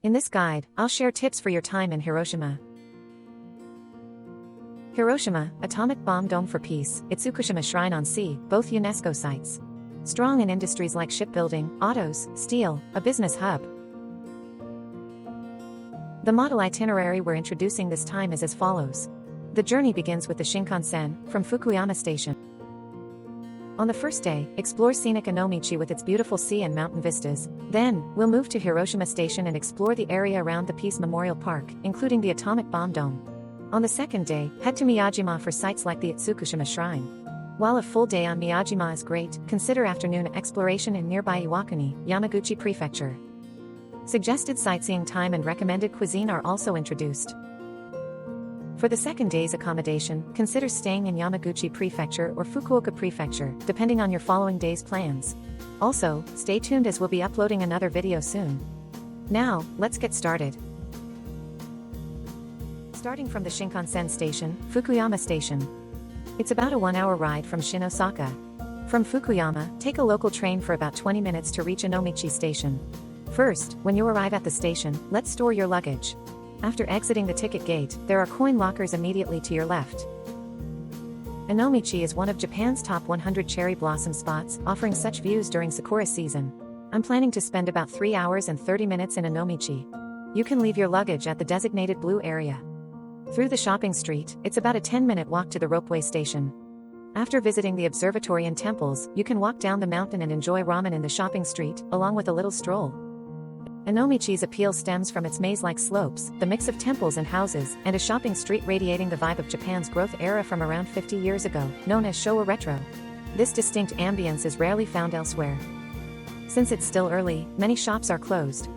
In this guide, I'll share tips for your time in Hiroshima. Hiroshima, Atomic Bomb Dome for Peace, Itsukushima Shrine on Sea, both UNESCO sites. Strong in industries like shipbuilding, autos, steel, a business hub. The model itinerary we're introducing this time is as follows. The journey begins with the Shinkansen, from Fukuyama Station. On the first day, explore scenic Onomichi with its beautiful sea and mountain vistas. Then, we'll move to Hiroshima Station and explore the area around the Peace Memorial Park, including the Atomic Bomb Dome. On the second day, head to Miyajima for sites like the Itsukushima Shrine. While a full day on Miyajima is great, consider afternoon exploration in nearby Iwakuni, Yamaguchi Prefecture. Suggested sightseeing time and recommended cuisine are also introduced. For the second day's accommodation, consider staying in Yamaguchi Prefecture or Fukuoka Prefecture, depending on your following day's plans. Also, stay tuned as we'll be uploading another video soon. Now, let's get started. Starting from the Shinkansen station, Fukuyama Station. It's about a 1-hour ride from Shin, Osaka. From Fukuyama, take a local train for about 20 minutes to reach Onomichi Station. First, when you arrive at the station, let's store your luggage. After exiting the ticket gate, there are coin lockers immediately to your left. Onomichi is one of Japan's top 100 cherry blossom spots, offering such views during sakura season. I'm planning to spend about 3 hours and 30 minutes in Onomichi. You can leave your luggage at the designated blue area. Through the shopping street, it's about a 10-minute walk to the ropeway station. After visiting the observatory and temples, you can walk down the mountain and enjoy ramen in the shopping street, along with a little stroll. Onomichi's appeal stems from its maze-like slopes, the mix of temples and houses, and a shopping street radiating the vibe of Japan's growth era from around 50 years ago, known as Showa Retro. This distinct ambience is rarely found elsewhere. Since it's still early, many shops are closed.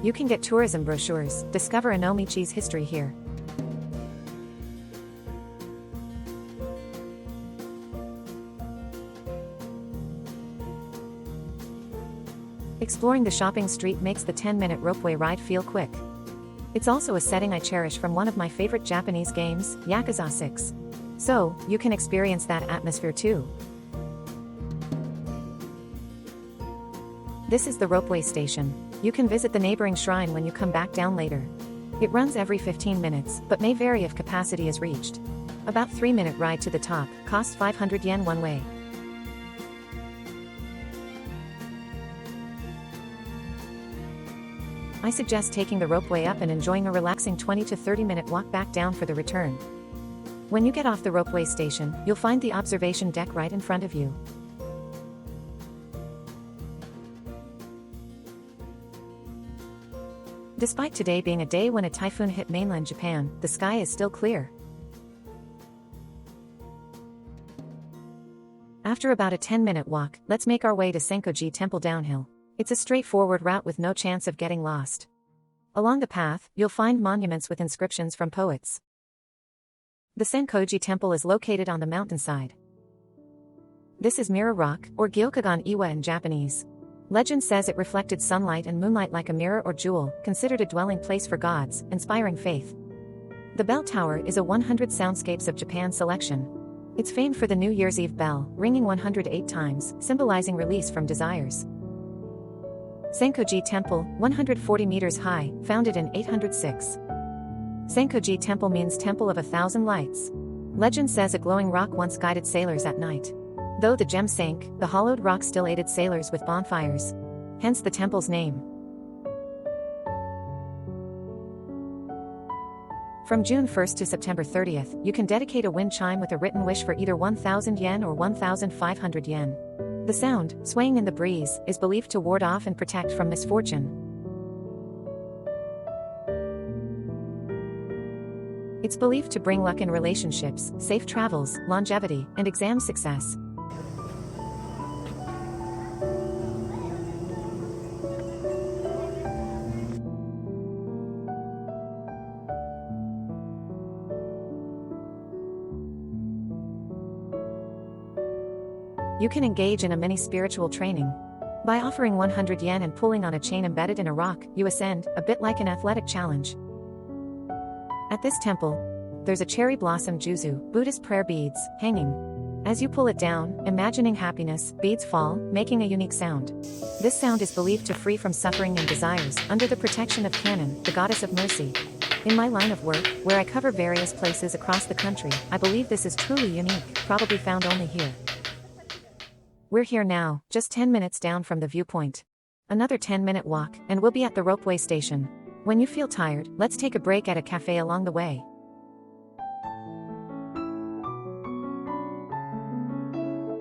You can get tourism brochures, discover Onomichi's history here. Exploring the shopping street makes the 10-minute ropeway ride feel quick. It's also a setting I cherish from one of my favorite Japanese games, Yakuza 6. So, you can experience that atmosphere too. This is the ropeway station. You can visit the neighboring shrine when you come back down later. It runs every 15 minutes, but may vary if capacity is reached. About 3-minute ride to the top, costs 500 yen one way. I suggest taking the ropeway up and enjoying a relaxing 20 to 30-minute walk back down for the return. When you get off the ropeway station, you'll find the observation deck right in front of you. Despite today being a day when a typhoon hit mainland Japan, the sky is still clear. After about a 10-minute walk, let's make our way to Senkoji Temple downhill. It's a straightforward route with no chance of getting lost. Along the path, you'll find monuments with inscriptions from poets. The Senkoji Temple is located on the mountainside. This is Mirror Rock, or Gyokagan Iwa in Japanese. Legend says it reflected sunlight and moonlight like a mirror or jewel, considered a dwelling place for gods, inspiring faith. The bell tower is a 100 Soundscapes of Japan selection. It's famed for the New Year's Eve bell, ringing 108 times, symbolizing release from desires. Senkoji Temple, 140 meters high, founded in 806. Senkoji Temple means Temple of 1,000 Lights. Legend says a glowing rock once guided sailors at night. Though the gem sank, the hollowed rock still aided sailors with bonfires. Hence the temple's name. From June 1st to September 30th, you can dedicate a wind chime with a written wish for either 1,000 yen or 1,500 yen. The sound, swaying in the breeze, is believed to ward off and protect from misfortune. It's believed to bring luck in relationships, safe travels, longevity, and exam success. You can engage in a mini spiritual training. By offering 100 yen and pulling on a chain embedded in a rock, you ascend, a bit like an athletic challenge. At this temple, there's a cherry blossom juzu, Buddhist prayer beads, hanging. As you pull it down, imagining happiness, beads fall, making a unique sound. This sound is believed to free from suffering and desires, under the protection of Kanon, the goddess of mercy. In my line of work, where I cover various places across the country, I believe this is truly unique, probably found only here. We're here now, just 10 minutes down from the viewpoint. Another 10-minute walk, and we'll be at the ropeway station. When you feel tired, let's take a break at a cafe along the way.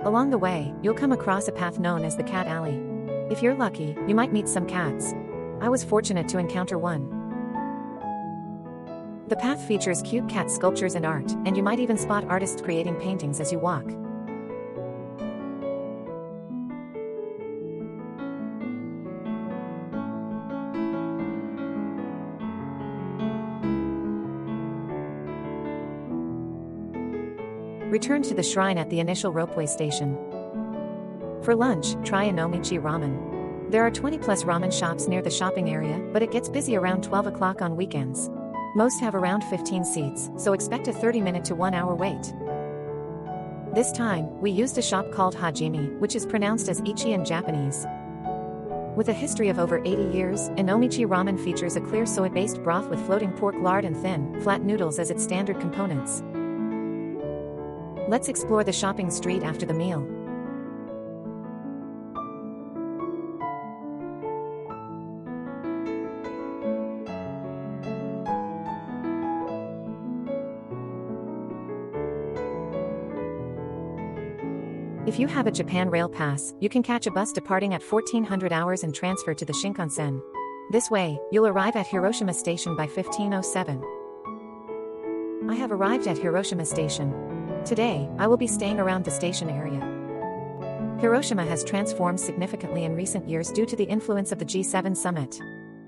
Along the way, you'll come across a path known as the Cat Alley. If you're lucky, you might meet some cats. I was fortunate to encounter one. The path features cute cat sculptures and art, and you might even spot artists creating paintings as you walk. Return to the shrine at the initial ropeway station. For lunch, try Onomichi ramen. There are 20+ ramen shops near the shopping area, but it gets busy around 12 o'clock on weekends. Most have around 15 seats, so expect a 30-minute to 1-hour wait. This time, we used a shop called Hajime, which is pronounced as Ichi in Japanese. With a history of over 80 years, Onomichi ramen features a clear soy-based broth with floating pork lard and thin, flat noodles as its standard components. Let's explore the shopping street after the meal. If you have a Japan Rail Pass, you can catch a bus departing at 1400 hours and transfer to the Shinkansen. This way, you'll arrive at Hiroshima Station by 1507. I have arrived at Hiroshima Station. Today, I will be staying around the station area. Hiroshima has transformed significantly in recent years due to the influence of the G7 summit.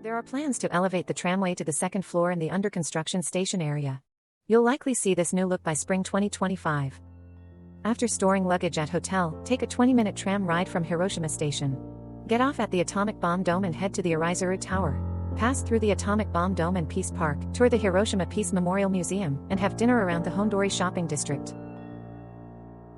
There are plans to elevate the tramway to the second floor in the under-construction station area. You'll likely see this new look by spring 2025. After storing luggage at hotel, take a 20-minute tram ride from Hiroshima Station. Get off at the Atomic Bomb Dome and head to the Iraizuru Tower. Pass through the Atomic Bomb Dome and Peace Park, tour the Hiroshima Peace Memorial Museum, and have dinner around the Hondori shopping district.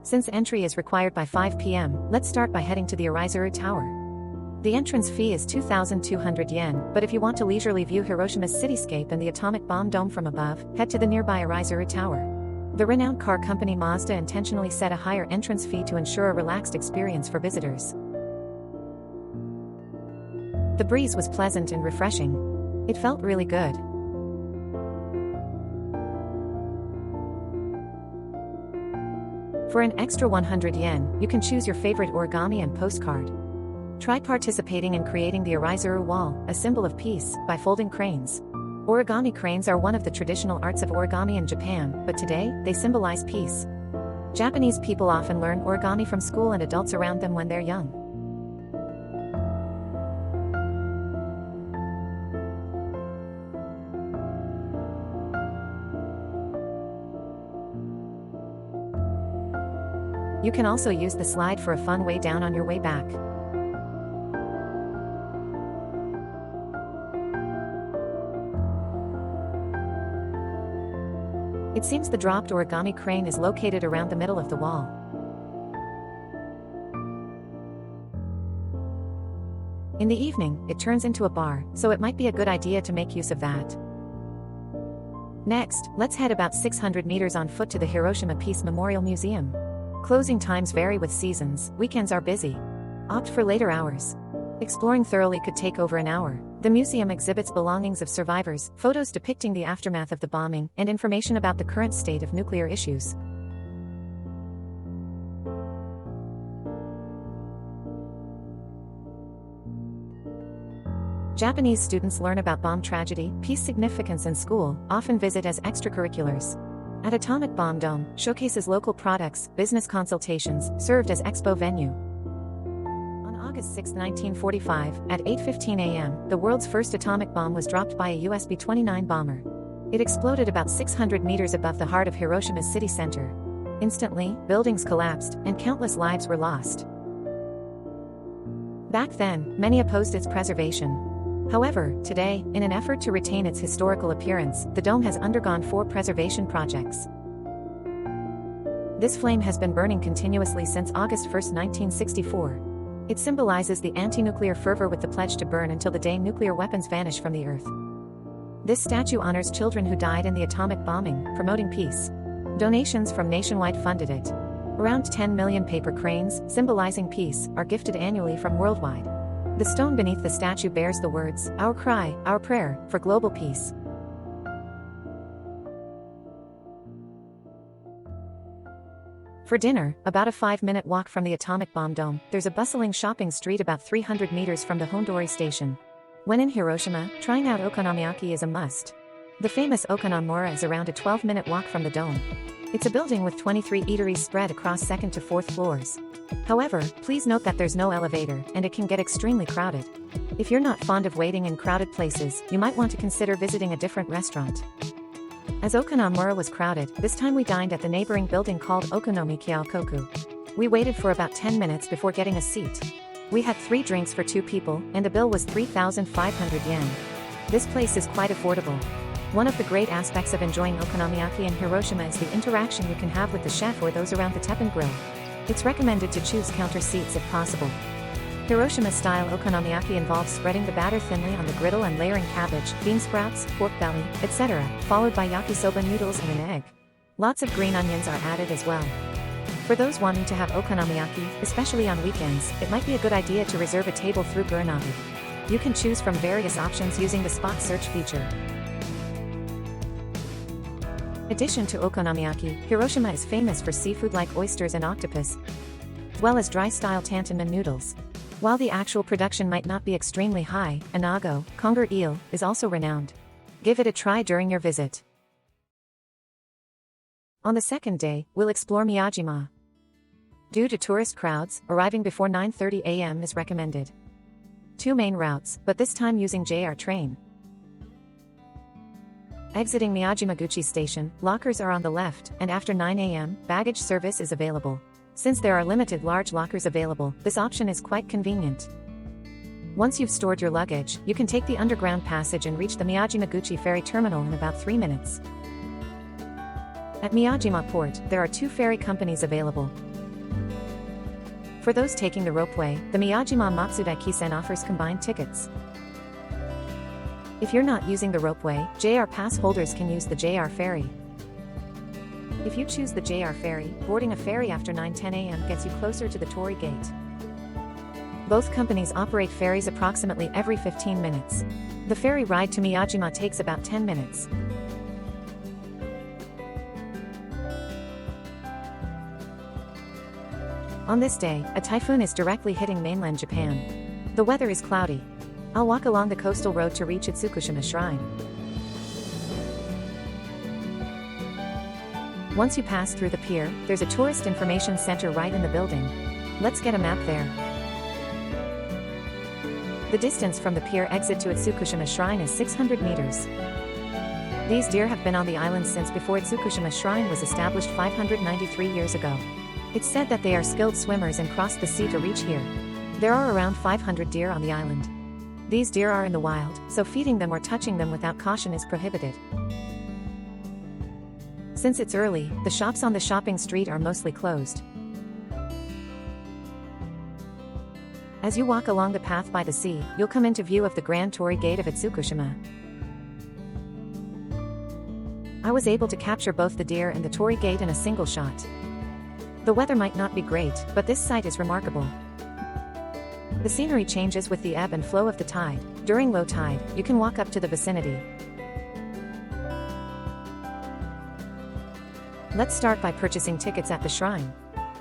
Since entry is required by 5 p.m., let's start by heading to the Iraizuru Tower. The entrance fee is 2,200 yen, but if you want to leisurely view Hiroshima's cityscape and the Atomic Bomb Dome from above, head to the nearby Iraizuru Tower. The renowned car company Mazda intentionally set a higher entrance fee to ensure a relaxed experience for visitors. The breeze was pleasant and refreshing. It felt really good. For an extra 100 yen, you can choose your favorite origami and postcard. Try participating in creating the Iraizuru Wall, a symbol of peace, by folding cranes. Origami cranes are one of the traditional arts of origami in Japan, but today, they symbolize peace. Japanese people often learn origami from school and adults around them when they're young. You can also use the slide for a fun way down on your way back. It seems the dropped origami crane is located around the middle of the wall. In the evening, it turns into a bar, so it might be a good idea to make use of that. Next, let's head about 600 meters on foot to the Hiroshima Peace Memorial Museum. Closing times vary with seasons, weekends are busy. Opt for later hours. Exploring thoroughly could take over an hour. The museum exhibits belongings of survivors, photos depicting the aftermath of the bombing, and information about the current state of nuclear issues. Japanese students learn about bomb tragedy, peace significance in school, often visit as extracurriculars. At Atomic Bomb Dome, showcases local products, business consultations, served as expo venue. On August 6, 1945, at 8:15 a.m., the world's first atomic bomb was dropped by a US B-29 bomber. It exploded about 600 meters above the heart of Hiroshima's city center. Instantly, buildings collapsed, and countless lives were lost. Back then, many opposed its preservation. However, today, in an effort to retain its historical appearance, the dome has undergone 4 preservation projects. This flame has been burning continuously since August 1, 1964. It symbolizes the anti-nuclear fervor with the pledge to burn until the day nuclear weapons vanish from the earth. This statue honors children who died in the atomic bombing, promoting peace. Donations from nationwide funded it. Around 10 million paper cranes, symbolizing peace, are gifted annually from worldwide. The stone beneath the statue bears the words, "Our cry, our prayer, for global peace." For dinner, about a 5-minute walk from the atomic bomb dome, there's a bustling shopping street about 300 meters from the Hondori station. When in Hiroshima, trying out okonomiyaki is a must. The famous Okonomura is around a 12-minute walk from the dome. It's a building with 23 eateries spread across 2nd to 4th floors. However, please note that there's no elevator, and it can get extremely crowded. If you're not fond of waiting in crowded places, you might want to consider visiting a different restaurant. As Okonomura was crowded, this time we dined at the neighboring building called Onomichi Hiroshima. We waited for about 10 minutes before getting a seat. We had 3 drinks for 2 people, and the bill was 3,500 yen. This place is quite affordable. One of the great aspects of enjoying okonomiyaki in Hiroshima is the interaction you can have with the chef or those around the teppan grill. It's recommended to choose counter seats if possible. Hiroshima-style okonomiyaki involves spreading the batter thinly on the griddle and layering cabbage, bean sprouts, pork belly, etc., followed by yakisoba noodles and an egg. Lots of green onions are added as well. For those wanting to have okonomiyaki, especially on weekends, it might be a good idea to reserve a table through Gurnabi. You can choose from various options using the spot search feature. In addition to okonomiyaki, Hiroshima is famous for seafood like oysters and octopus, as well as dry-style tantanmen noodles. While the actual production might not be extremely high, anago, conger eel, is also renowned. Give it a try during your visit. On the second day, we'll explore Miyajima. Due to tourist crowds, arriving before 9:30 a.m. is recommended. 2 main routes, but this time using JR train. Exiting Miyajimaguchi Station, lockers are on the left, and after 9 a.m., baggage service is available. Since there are limited large lockers available, this option is quite convenient. Once you've stored your luggage, you can take the underground passage and reach the Miyajimaguchi ferry terminal in about 3 minutes. At Miyajima Port, there are 2 ferry companies available. For those taking the ropeway, the Miyajima Matsudai Kisen offers combined tickets. If you're not using the ropeway, JR pass holders can use the JR ferry. If you choose the JR ferry, boarding a ferry after 9:10 a.m. gets you closer to the Torii Gate. Both companies operate ferries approximately every 15 minutes. The ferry ride to Miyajima takes about 10 minutes. On this day, a typhoon is directly hitting mainland Japan. The weather is cloudy. I'll walk along the coastal road to reach Itsukushima Shrine. Once you pass through the pier, there's a tourist information center right in the building. Let's get a map there. The distance from the pier exit to Itsukushima Shrine is 600 meters. These deer have been on the island since before Itsukushima Shrine was established 593 years ago. It's said that they are skilled swimmers and crossed the sea to reach here. There are around 500 deer on the island. These deer are in the wild, so feeding them or touching them without caution is prohibited. Since it's early, the shops on the shopping street are mostly closed. As you walk along the path by the sea, you'll come into view of the Grand Torii Gate of Itsukushima. I was able to capture both the deer and the Torii Gate in a single shot. The weather might not be great, but this sight is remarkable. The scenery changes with the ebb and flow of the tide. During low tide, you can walk up to the vicinity. Let's start by purchasing tickets at the shrine.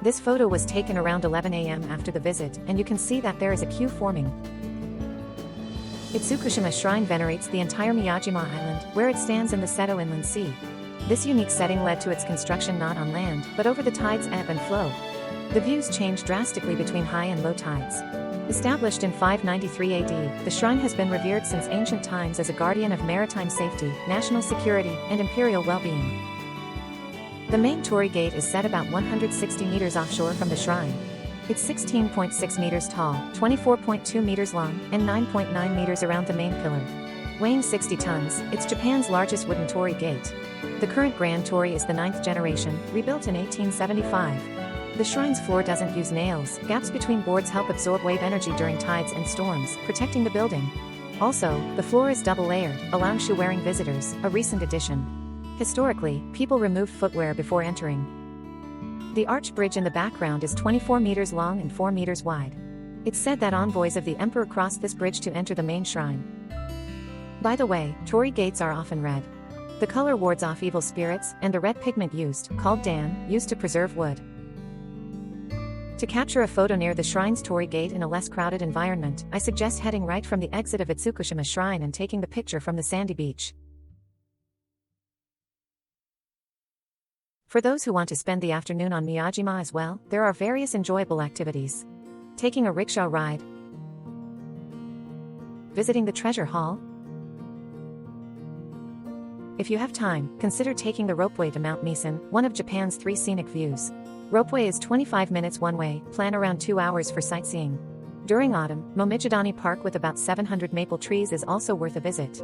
This photo was taken around 11 a.m. after the visit, and you can see that there is a queue forming. Itsukushima Shrine venerates the entire Miyajima Island, where it stands in the Seto Inland Sea. This unique setting led to its construction not on land, but over the tide's ebb and flow. The views change drastically between high and low tides. Established in 593 AD, the shrine has been revered since ancient times as a guardian of maritime safety, national security, and imperial well-being. The main Torii Gate is set about 160 meters offshore from the shrine. It's 16.6 meters tall, 24.2 meters long, and 9.9 meters around the main pillar. Weighing 60 tons, it's Japan's largest wooden torii gate. The current Grand Torii is the 9th generation, rebuilt in 1875. The shrine's floor doesn't use nails. Gaps between boards help absorb wave energy during tides and storms, protecting the building. Also, the floor is double-layered, allowing shoe-wearing visitors, a recent addition. Historically, people removed footwear before entering. The arch bridge in the background is 24 meters long and 4 meters wide. It's said that envoys of the emperor crossed this bridge to enter the main shrine. By the way, torii gates are often red. The color wards off evil spirits, and the red pigment used, called dan, used to preserve wood. To capture a photo near the shrine's torii gate in a less crowded environment, I suggest heading right from the exit of Hiroshima Shrine and taking the picture from the sandy beach. For those who want to spend the afternoon on Miyajima as well, there are various enjoyable activities. Taking a rickshaw ride, visiting the treasure hall. If you have time, consider taking the ropeway to Mount Misen, one of Japan's 3 scenic views. Ropeway is 25 minutes one way, plan around 2 hours for sightseeing. During autumn, Momijidani Park with about 700 maple trees is also worth a visit.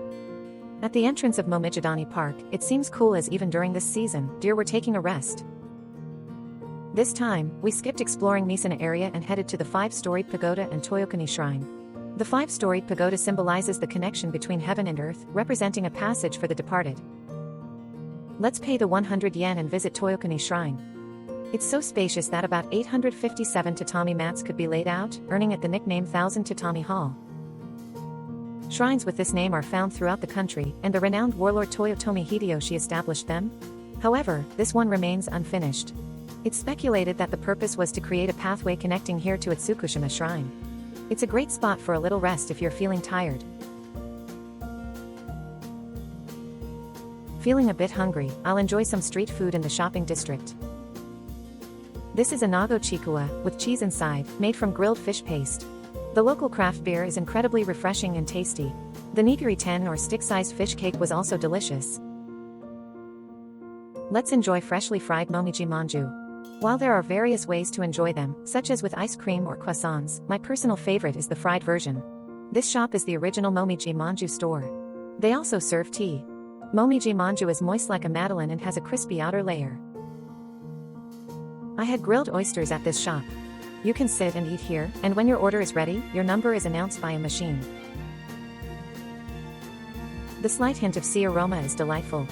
At the entrance of Momijidani Park, it seems cool as even during this season, deer were taking a rest. This time, we skipped exploring Misen area and headed to the 5-storied pagoda and Toyokuni Shrine. The 5-storied pagoda symbolizes the connection between heaven and earth, representing a passage for the departed. Let's pay the 100 yen and visit Toyokuni Shrine. It's so spacious that about 857 tatami mats could be laid out, earning it the nickname 1000 Tatami Hall. Shrines with this name are found throughout the country, and the renowned warlord Toyotomi Hideyoshi established them. However, this one remains unfinished. It's speculated that the purpose was to create a pathway connecting here to Hiroshima Shrine. It's a great spot for a little rest if you're feeling tired. Feeling a bit hungry, I'll enjoy some street food in the shopping district. This is a nago chikuwa, with cheese inside, made from grilled fish paste. The local craft beer is incredibly refreshing and tasty. The nigiri ten or stick-sized fish cake was also delicious. Let's enjoy freshly fried momiji manju. While there are various ways to enjoy them, such as with ice cream or croissants, my personal favorite is the fried version. This shop is the original momiji manju store. They also serve tea. Momiji manju is moist like a madeleine and has a crispy outer layer. I had grilled oysters at this shop. You can sit and eat here, and when your order is ready, your number is announced by a machine. The slight hint of sea aroma is delightful.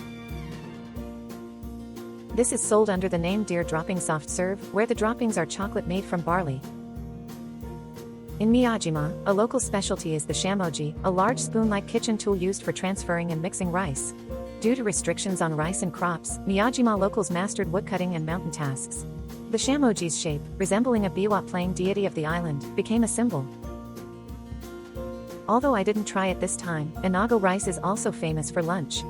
This is sold under the name Deer Dropping Soft Serve, where the droppings are chocolate made from barley. In Miyajima, a local specialty is the shamoji, a large spoon-like kitchen tool used for transferring and mixing rice. Due to restrictions on rice and crops, Miyajima locals mastered woodcutting and mountain tasks. The shamoji's shape, resembling a biwa playing deity of the island, became a symbol. Although I didn't try it this time, inago rice is also famous for lunch.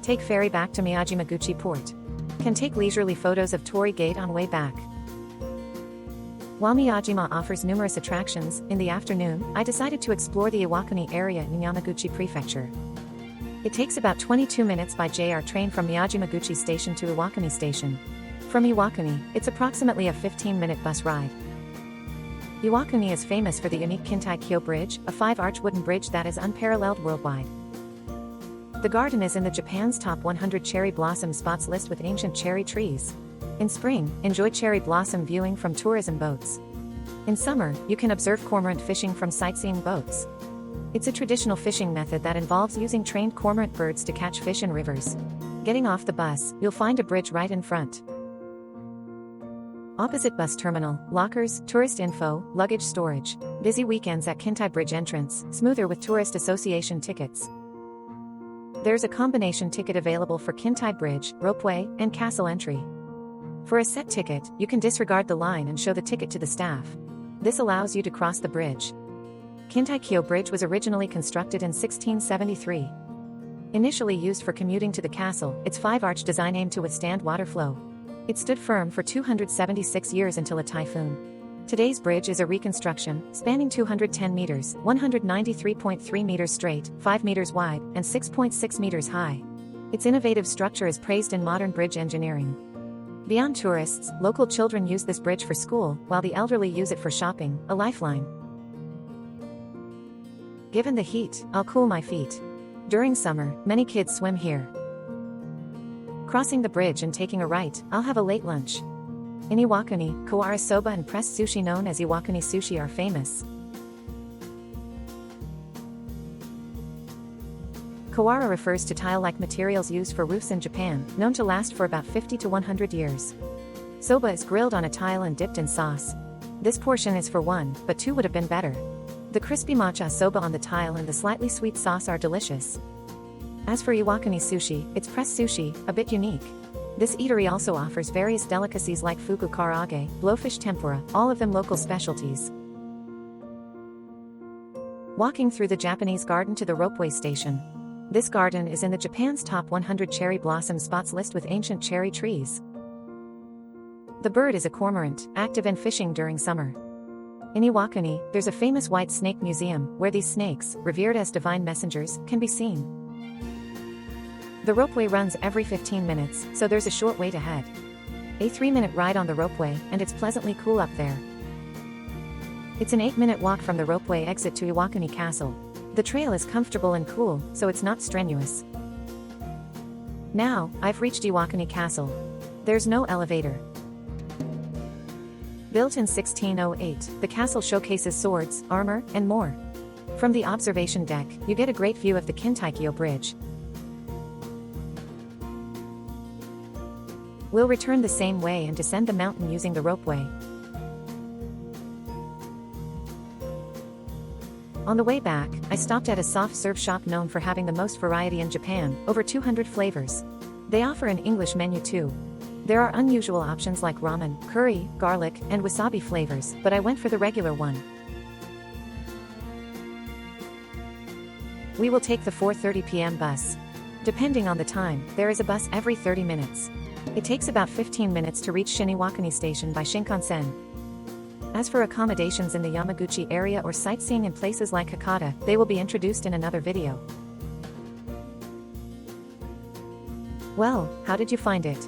Take ferry back to Miyajimaguchi port. Can take leisurely photos of Torii Gate on way back. While Miyajima offers numerous attractions, in the afternoon, I decided to explore the Iwakuni area in Yamaguchi Prefecture. It takes about 22 minutes by JR train from Miyajimaguchi Station to Iwakuni Station. From Iwakuni, it's approximately a 15-minute bus ride. Iwakuni is famous for the unique Kintai-kyo Bridge, a 5-arch wooden bridge that is unparalleled worldwide. The garden is in the Japan's top 100 cherry blossom spots list with ancient cherry trees. In spring, enjoy cherry blossom viewing from tourism boats. In summer, you can observe cormorant fishing from sightseeing boats. It's a traditional fishing method that involves using trained cormorant birds to catch fish in rivers. Getting off the bus, you'll find a bridge right in front. Opposite bus terminal, lockers, tourist info, luggage storage. Busy weekends at Kintai Bridge entrance, smoother with tourist association tickets. There's a combination ticket available for Kintai Bridge, ropeway, and castle entry. For a set ticket, you can disregard the line and show the ticket to the staff. This allows you to cross the bridge. Kintai-kyo Bridge was originally constructed in 1673. Initially used for commuting to the castle, its 5-arch design aimed to withstand water flow. It stood firm for 276 years until a typhoon. Today's bridge is a reconstruction, spanning 210 meters, 193.3 meters straight, 5 meters wide, and 6.6 meters high. Its innovative structure is praised in modern bridge engineering. Beyond tourists, local children use this bridge for school, while the elderly use it for shopping, a lifeline. Given the heat, I'll cool my feet. During summer, many kids swim here. Crossing the bridge and taking a right, I'll have a late lunch. In Iwakuni, kawara soba and pressed sushi known as Iwakuni sushi are famous. Kawara refers to tile-like materials used for roofs in Japan, known to last for about 50 to 100 years. Soba is grilled on a tile and dipped in sauce. This portion is for one, but two would have been better. The crispy matcha soba on the tile and the slightly sweet sauce are delicious. As for Iwakuni sushi, it's pressed sushi, a bit unique. This eatery also offers various delicacies like fugu karaage, blowfish tempura, all of them local specialties. Walking through the Japanese garden to the ropeway station. This garden is in the Japan's top 100 cherry blossom spots list with ancient cherry trees. The bird is a cormorant, active in fishing during summer. In Iwakuni, there's a famous white snake museum, where these snakes, revered as divine messengers, can be seen. The ropeway runs every 15 minutes, so there's a short wait ahead. A 3-minute ride on the ropeway, and it's pleasantly cool up there. It's an 8-minute walk from the ropeway exit to Iwakuni Castle. The trail is comfortable and cool, so it's not strenuous. Now, I've reached Iwakuni Castle. There's no elevator. Built in 1608, the castle showcases swords, armor, and more. From the observation deck, you get a great view of the Kintaikyo Bridge. We'll return the same way and descend the mountain using the ropeway. On the way back, I stopped at a soft-serve shop known for having the most variety in Japan, over 200 flavors. They offer an English menu too. There are unusual options like ramen, curry, garlic, and wasabi flavors, but I went for the regular one. We will take the 4:30 p.m. bus. Depending on the time, there is a bus every 30 minutes. It takes about 15 minutes to reach Iwakuni Station by Shinkansen. As for accommodations in the Yamaguchi area or sightseeing in places like Hakata, they will be introduced in another video. Well, how did you find it?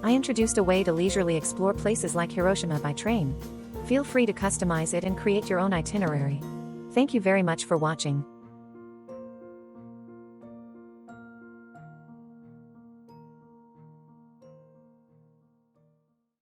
I introduced a way to leisurely explore places like Hiroshima by train. Feel free to customize it and create your own itinerary. Thank you very much for watching.